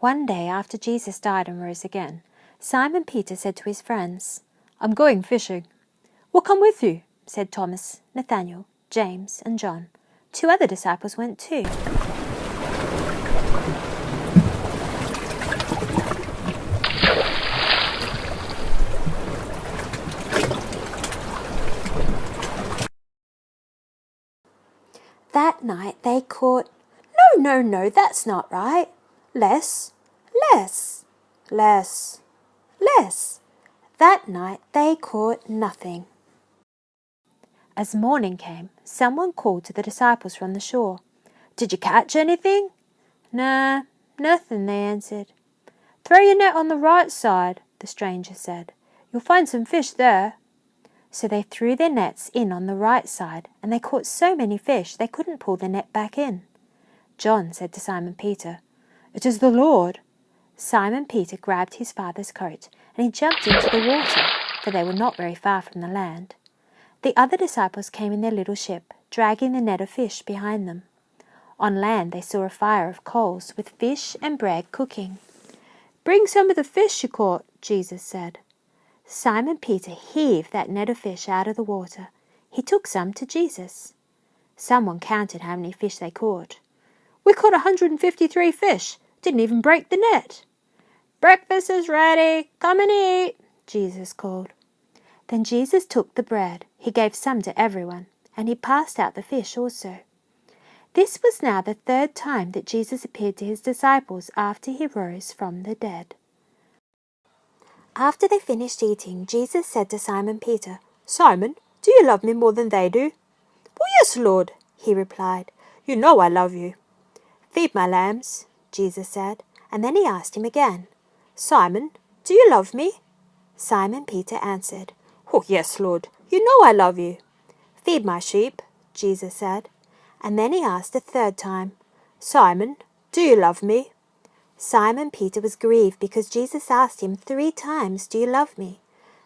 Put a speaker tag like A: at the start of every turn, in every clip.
A: One day after Jesus died and rose again, Simon Peter said to his friends, "I'm going fishing." "We'll come with you," said Thomas, Nathanael, James, and John. 2 other disciples went too. That night they caught... No, that's not right. Less. That night they caught nothing. As morning came, someone called to the disciples from the shore. "Did you catch anything?" "Nah, nothing," they answered. "Throw your net on the right side," the stranger said. "You'll find some fish there." So they threw their nets in on the right side, and they caught so many fish they couldn't pull the net back in. John said to Simon Peter, "It is the Lord." Simon Peter grabbed his father's coat, and he jumped into the water, for they were not very far from the land. The other disciples came in their little ship, dragging the net of fish behind them. On land they saw a fire of coals with fish and bread cooking. "Bring some of the fish you caught," Jesus said. Simon Peter heaved that net of fish out of the water. He took some to Jesus. Someone counted how many fish they caught. "We caught 153 fish. Didn't even break the net." "Breakfast is ready. Come and eat," Jesus called. Then Jesus took the bread. He gave some to everyone, and he passed out the fish also. This was now the 3rd time that Jesus appeared to his disciples after he rose from the dead. After they finished eating, Jesus said to Simon Peter, "Simon, do you love me more than they do?" "Oh, yes, Lord," he replied. "You know I love you." "Feed my lambs," Jesus said, and then he asked him again, "Simon, do you love me?" Simon Peter answered, "Oh, yes, Lord, you know I love you." "Feed my sheep," Jesus said, and then he asked a 3rd time, "Simon, do you love me?" Simon Peter was grieved because Jesus asked him 3 times, "Do you love me?"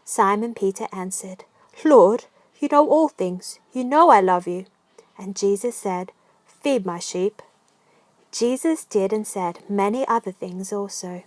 A: Simon Peter answered, "Lord, you know all things. You know I love you." And Jesus said, "Feed my sheep." Jesus did and said many other things also.